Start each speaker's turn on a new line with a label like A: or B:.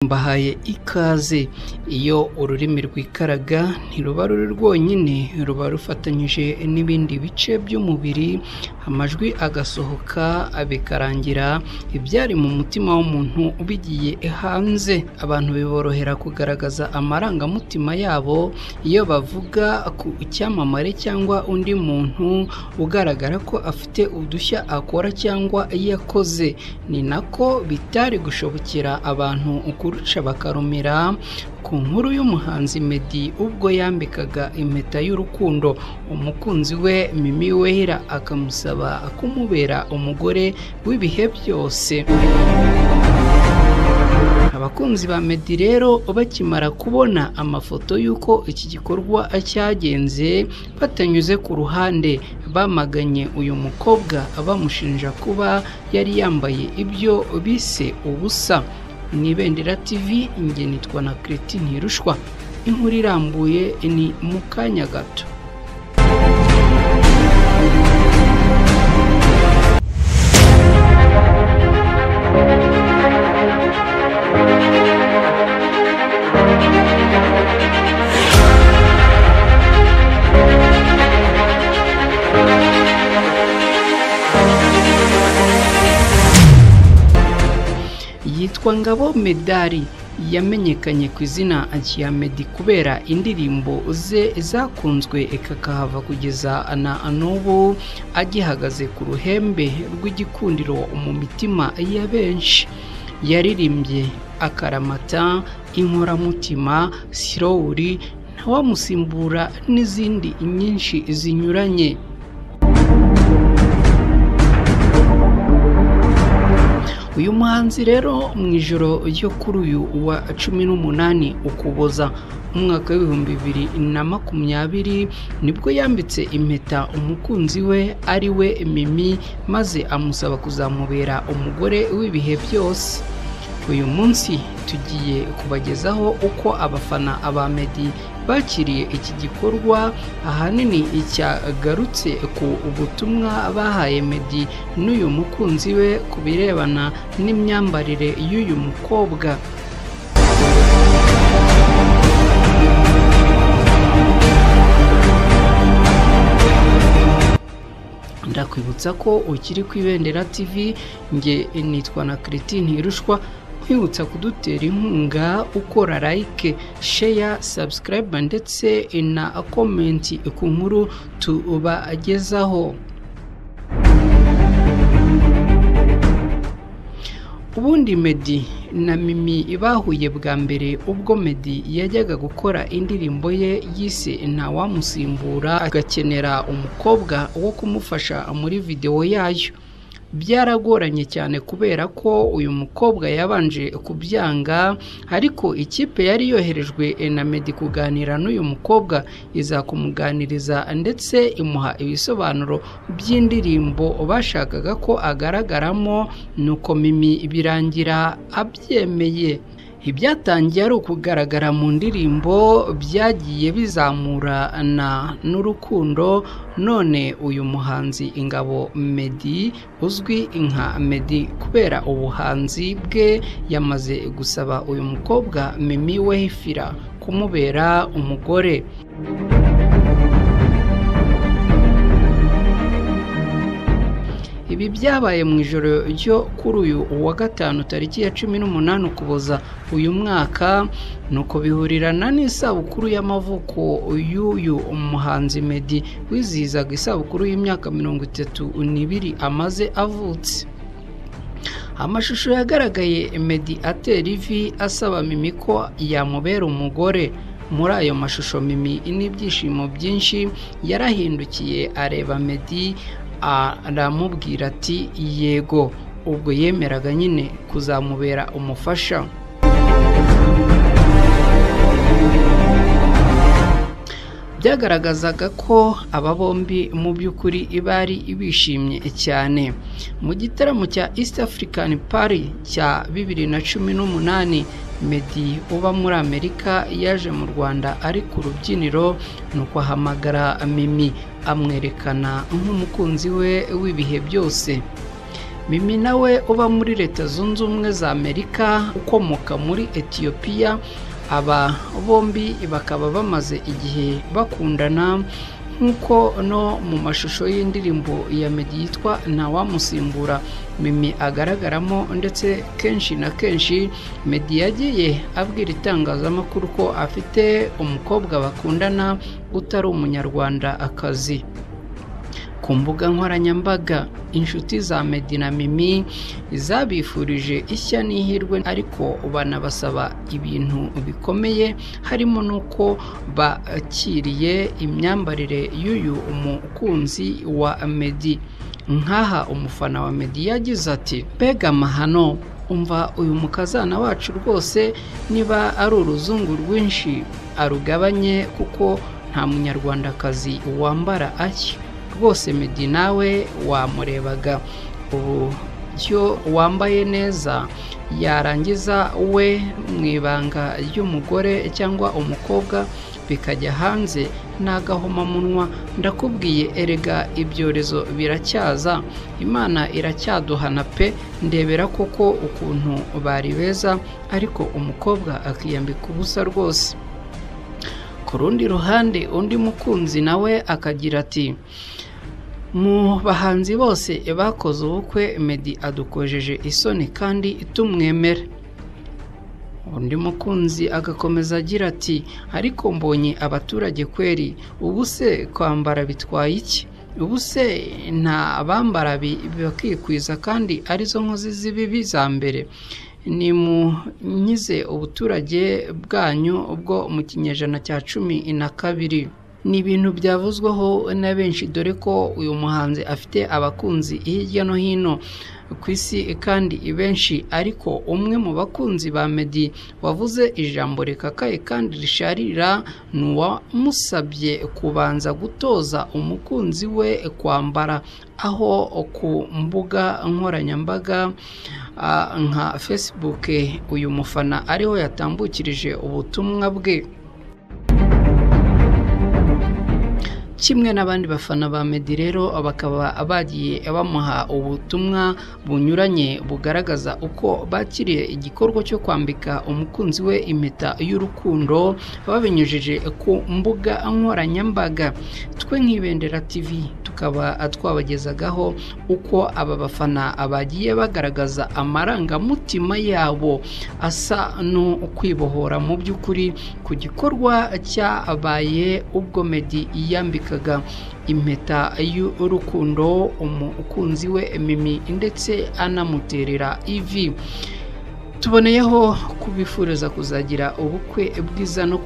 A: Mbahaye ikaze. Iyo ururimi rwikaraga ntiruba ruri rwonyine, ruba rufatanyije n'ibindi bice by'umubiri, amajwi agasohoka bikarangira ibyari mu mutima w'umuntu bigiye hanze. Abantu biborohera kugaragaza amarangamutima yabo iyo bavuga ku icyamamare cyangwa undi muntu ugaragara ko afite udushya akora cyangwa yakoze. Ni nako bitari gushobokera abantu kurusha bakarumira ku nkuru y'umuhanzi Meddy ubwo yambikaga impeta y'urukundo umukunzi we Mimi Wera, akamusaba kumubera umugore w'ibihe byose. Abakunzi ba Meddy rero bakimara kubona amafoto y'uko iki gikorwa cyagenze batanyuze ku ruhande, bamaganye uyu mukobwa bamushinja kuba yari yambaye ibyo bise ubusa. Ni Ibendera TV, njye nitwa na Cretin Ntirushwa. Inkuru irambuye ni mu kanya gato. Yitwa Ngabo Medali, yamenyekanye ku izina rya Meddy kubera indirimbo ze zakunzwe kakahava kugeza na n'ubu agihagaze ku ruhembe rw'igikundiro mu mitima ya benshi. Yaririmbye Akaramata, Inkoramutima, Slowly, Ntawamusimbura n'izindi nyinshi zinyuranye. Uyu muhanzi rero mu ijoro ryo kuri uyu wa 18 Ukuboza umwaka w'ibihumbi 2020 nibwo yambitse impeta umukunzi we ari we Mimi, maze amusaba kuzamubera umugore w'ibihe byose. Uyu munsi tugiye kubagezaho uko abafana aba Meddy bakiriye iki gikorwa, ahanini icyagarutse ku ubutumwa bahaye Meddy n'uyu mukunzi we ku birebana n'imyambarire y'uyu mukobwa. Ndakwibutsa ko ukiri ku Ibendera TV, njye nitwa na Cretin Ntirushwa. Kwibutsa kudutera inkunga ukora like, share, subscribe ndetse na comment ku nkuru tubagezaho. Ubundi Meddy na Mimi bahuye bwa mbere ubwo Meddy yajyaga gukora indirimbo ye yise Ntawamusimbura, agakenera umukobwa wo kumufasha muri video yayo. Byaragoranye cyane kubera ko uyu mukobwa yabanje kubyanga, ariko ikipe yari yoherejwe na Meddy kuganira n'uyu mukobwa iza kumuganiriza ndetse imuha ibisobanuro by'indirimbo bashakaga ko agaragaramo, nuko Mimi birangira abyemeye. Ibyatangiye ari ukugaragara mu ndirimbo byagiye bizamurana n'urukundo. None uyu muhanzi Ngabo Meddy uzwi nka Meddy kubera ubuhanzi bwe yamaze gusaba uyu mukobwa Mimi Wera kumubera umugore. Ibi byabaye mu ijoro ryo kuri uyu wa gatanu tariki ya 18 Ukuboza uyu mwaka, nuko bihurirana n'isabukuru y'amavuko y'uyu umuhanzi Meddy wizihizaga isabukuru y'imyaka 32 amaze avutse. Amashusho yagaragaye Meddy atera ivi asaba Mimi ko yamubera umugore. Muri ayo mashusho Mimi n'ibyishimo byinshi yarahindukiye areba Meddy aramubwira ati yego, ubwo yemeraga nyine kuzamubera umufasha. Byagaragazaga ko aba bombi mu by'ukuri bari bishimye cyane. Mu gitaramo cya East African Party cya 2018 Meddy uba muri Amerika yaje mu Rwanda ari ku rubyiniro, nuko ahamagara Mimi amwerekana nk'umukunzi we w'ibihe byose. Mimi nawe uba muri Leta Zunze Ubumwe za Amerika ukomoka muri Ethiopia, aba bombi bakaba bamaze igihe bakundana nk'uko no mu mashusho y'indirimbo ya Meddy yitwa Ntawamusimbura Mimi agaragaramo, ndetse kenshi na kenshi Meddy yagiye abwira itangazamakuru ko afite umukobwa bakundana utari umunyarwanda akazi. Ku mbuga nkoranyambaga inshuti za Meddy na Mimi zabifurije ishya n'ihirwe, ariko banabasaba ibintu bikomeye, harimo nuko bakiriye imyambarire y'uyu umukunzi wa Meddy. Nkaha umufana wa Meddy yagize ati, "Mbega amahano, umva uyu mukazana wacu rwose, niba ari uruzungu rwinshi arugabanye kuko nta munyarwandakazi wambara atya. Rwose Meddy nawe wamurebaga uburyo wambaye neza, yarangiza we mu ibanga ry'umugore cyangwa umukobwa bikajya hanze n'agahomamunwa. Ndakubwiye erega ibyorezo biracyaza, Imana iracyaduhana pe, ndebera koko ukuntu bari beza, ariko umukobwa akiyambika ubusa rwose." Ku rundi ruhande undi mukunzi nawe akagira ati, "Mu bahanzi bose bakoze ubukwe Meddy adukojeje isoni kandi tumwemera." Undi mukunzi agakomeza agira ati, "Ariko mbonye abaturage kweri, ubu se kwambara bitwaye iki? Ubu se nta bambara bakikwiza kandi arizo nkozi z'ibibi za mbere? Nimunyize ubuturage bwanyu bwo mu kinyejana cya 12." Ni ibintu byavuzweho na benshi, dore ko uyu muhanzi afite abakunzi hirya no hino ku isi kandi benshi, ariko umwe mu bakunzi ba Meddy wavuze ijambo rikakaye kandi risharira ni uwamusabye kubanza gutoza umukunzi we kwambara, aho ku mbuga nkoranyambaga nka Facebook uyu mufana ariho yatambukirije ubutumwa bwe. Kimwe n'abandi bafana ba Meddy rero bakaba bagiye bamuha ubutumwa bunyuranye bugaragaza uko bakiriye igikorwa cyo kwambika umukunzi we impeta y'urukundo, babinyujije ku mbuga nkoranyambaga. Twe nk'Ibendera TV tukaba twabagezagaho uko aba bafana bagiye bagaragaza amarangamutima yabo asa no kwibohora mu by'ukuri ku gikorwa cyabaye ubwo Meddy yambikaga impeta y'urukundo umukunzi we Mimi, ndetse anamuterera ivi. Tuboneyeho kubifuriza kuzagira ubukwe bwiza no